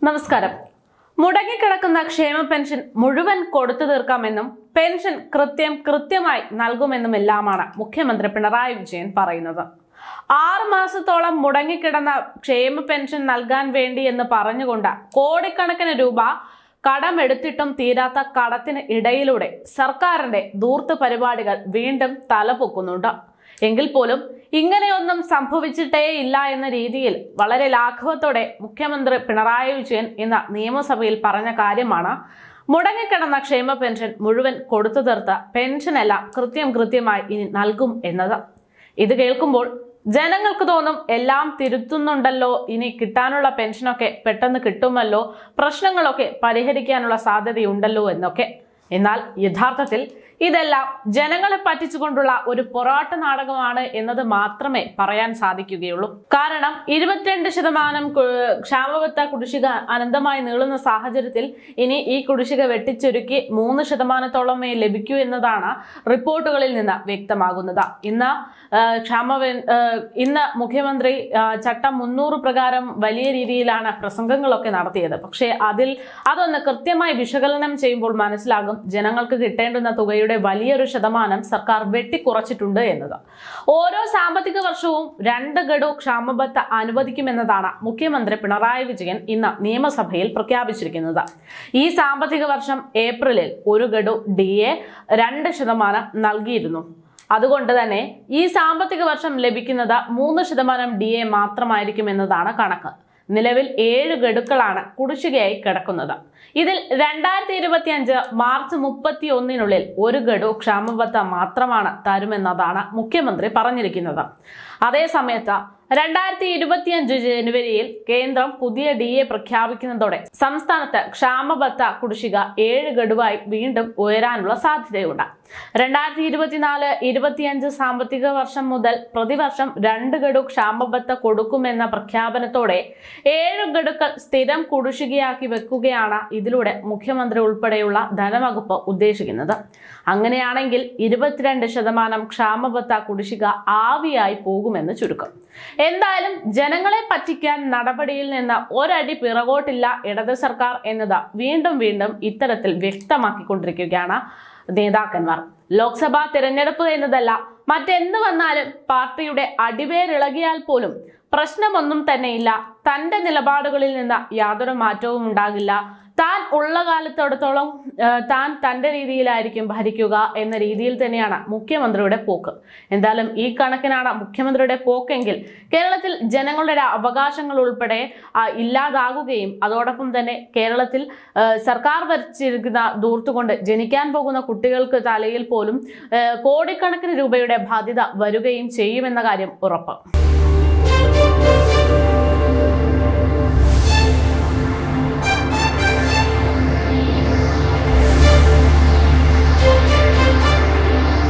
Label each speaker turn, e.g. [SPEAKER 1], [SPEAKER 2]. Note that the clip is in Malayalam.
[SPEAKER 1] നമസ്കാരം. മുടങ്ങിക്കിടക്കുന്ന ക്ഷേമ പെൻഷൻ മുഴുവൻ കൊടുത്തു തീർക്കാമെന്നും പെൻഷൻ കൃത്യമായി നൽകുമെന്നുമെല്ലാമാണ് മുഖ്യമന്ത്രി പിണറായി വിജയൻ പറയുന്നത്. 6 മാസത്തോളം മുടങ്ങിക്കിടന്ന ക്ഷേമ പെൻഷൻ നൽകാൻ വേണ്ടി എന്ന് പറഞ്ഞുകൊണ്ട് കോടിക്കണക്കിന് രൂപ കടമെടുത്തിട്ടും തീരാത്ത കടത്തിന് ഇടയിലൂടെ സർക്കാരിന്റെ ധൂർത്ത് പരിപാടികൾ വീണ്ടും തലപൊക്കുന്നുണ്ട്. എങ്കിൽ പോലും ഇങ്ങനെയൊന്നും സംഭവിച്ചിട്ടേ ഇല്ല എന്ന രീതിയിൽ വളരെ ലാഘവത്തോടെ മുഖ്യമന്ത്രി പിണറായി വിജയൻ ഇന്ന് നിയമസഭയിൽ പറഞ്ഞ കാര്യമാണ് മുടങ്ങിക്കിടന്ന ക്ഷേമ പെൻഷൻ മുഴുവൻ കൊടുത്തു തീർത്ത പെൻഷനെല്ലാം കൃത്യമായി ഇനി നൽകും എന്നത്. ഇത് കേൾക്കുമ്പോൾ ജനങ്ങൾക്ക് തോന്നും എല്ലാം തിരുത്തുന്നുണ്ടല്ലോ, ഇനി കിട്ടാനുള്ള പെൻഷനൊക്കെ പെട്ടെന്ന് കിട്ടുമല്ലോ, പ്രശ്നങ്ങളൊക്കെ പരിഹരിക്കാനുള്ള സാധ്യതയുണ്ടല്ലോ എന്നൊക്കെ. എന്നാൽ യഥാർത്ഥത്തിൽ ഇതെല്ലാം ജനങ്ങളെ പറ്റിച്ചുകൊണ്ടുള്ള ഒരു പൊറാട്ട് നാടകമാണ് എന്നത് മാത്രമേ പറയാൻ സാധിക്കുകയുള്ളൂ. കാരണം 22% ക്ഷാമബത്ത കുടിശ്ശിക അനന്തമായി നീളുന്ന സാഹചര്യത്തിൽ ഇനി ഈ കുടിശ്ശിക വെട്ടിച്ചുരുക്കി 3%-ഓളമേ ലഭിക്കൂ എന്നതാണ് റിപ്പോർട്ടുകളിൽ നിന്ന് വ്യക്തമാകുന്നത്. ഇന്ന് മുഖ്യമന്ത്രി ചട്ടം 300 പ്രകാരം വലിയ രീതിയിലാണ് പ്രസംഗങ്ങളൊക്കെ നടത്തിയത്. പക്ഷേ അതൊന്ന് കൃത്യമായി വിശകലനം ചെയ്യുമ്പോൾ മനസ്സിലാകും ജനങ്ങൾക്ക് കിട്ടേണ്ടുന്ന തുകയുടെ വലിയൊരു ശതമാനം സർക്കാർ വെട്ടിക്കുറച്ചിട്ടുണ്ട് എന്നത്. ഓരോ സാമ്പത്തിക വർഷവും 2 ഗഡു ക്ഷാമബത്ത അനുവദിക്കുമെന്നതാണ് മുഖ്യമന്ത്രി പിണറായി വിജയൻ ഇന്ന് നിയമസഭയിൽ പ്രഖ്യാപിച്ചിരിക്കുന്നത്. ഈ സാമ്പത്തിക വർഷം ഏപ്രിലിൽ 1 ഗഡു DA 2% നൽകിയിരുന്നു. അതുകൊണ്ട് തന്നെ ഈ സാമ്പത്തിക വർഷം ലഭിക്കുന്നത് 3% DA മാത്രമായിരിക്കുമെന്നതാണ് കണക്ക്. നിലവിൽ 7 ഗഡുക്കളാണ് കുടിശ്ശികയായി കിടക്കുന്നത്. ഇതിൽ 2025 മാർച്ച് 31-നുള്ളിൽ 1 ഗഡു ക്ഷാമബത്ത മാത്രമാണ് തരുമെന്നതാണ് മുഖ്യമന്ത്രി പറഞ്ഞിരിക്കുന്നത്. അതേസമയത്ത് 2025 ജനുവരിയിൽ കേന്ദ്രം പുതിയ DA പ്രഖ്യാപിക്കുന്നതോടെ സംസ്ഥാനത്ത് ക്ഷാമബത്ത കുടിശ്ശിക 7 ഗഡുവായി വീണ്ടും ഉയരാനുള്ള സാധ്യതയുണ്ട്. 2024-25 സാമ്പത്തിക വർഷം മുതൽ പ്രതിവർഷം 2 ഗഡു ക്ഷാമബത്ത കൊടുക്കുമെന്ന പ്രഖ്യാപനത്തോടെ 7 ഗഡുക്കൾ സ്ഥിരം കുടിശ്ശികയാക്കി വെക്കുകയാണ് ഇതിലൂടെ മുഖ്യമന്ത്രി ഉൾപ്പെടെയുള്ള ധനവകുപ്പ് ഉദ്ദേശിക്കുന്നത്. അങ്ങനെയാണെങ്കിൽ 22% ക്ഷാമബത്ത കുടിശ്ശിക ആവിയായി പോകുമെന്ന് ചുരുക്കം. എന്തായാലും ജനങ്ങളെ പറ്റിക്കാൻ നടപടിയിൽ നിന്ന് ഒരടി പിറകോട്ടില്ല ഇടത് സർക്കാർ എന്നത് വീണ്ടും ഇത്തരത്തിൽ വ്യക്തമാക്കിക്കൊണ്ടിരിക്കുകയാണ് നേതാക്കന്മാർ. ലോക്സഭാ തിരഞ്ഞെടുപ്പ് എന്നതല്ല, മറ്റെന്ത് വന്നാലും പാർട്ടിയുടെ അടിവേരിളകിയാൽ പോലും പ്രശ്നമൊന്നും തന്നെയില്ല. തന്റെ നിലപാടുകളിൽ നിന്ന് യാതൊരു മാറ്റവും ഉണ്ടാകില്ല. താൻ ഉള്ള കാലത്തോടത്തോളം താൻ തന്റെ രീതിയിലായിരിക്കും ഭരിക്കുക എന്ന രീതിയിൽ തന്നെയാണ് മുഖ്യമന്ത്രിയുടെ പോക്ക്. എന്തായാലും ഈ കണക്കിനാണ് മുഖ്യമന്ത്രിയുടെ പോക്കെങ്കിൽ കേരളത്തിൽ ജനങ്ങളുടെ അവകാശങ്ങൾ ഉൾപ്പെടെ ഇല്ലാതാകുകയും അതോടൊപ്പം തന്നെ കേരളത്തിൽ സർക്കാർ വരച്ചിരിക്കുന്ന ധൂർത്തുകൊണ്ട് ജനിക്കാൻ പോകുന്ന കുട്ടികൾക്ക് തലയിൽ പോലും കോടിക്കണക്കിന് രൂപയുടെ ബാധ്യത വരികയും ചെയ്യുമെന്ന കാര്യം ഉറപ്പ്.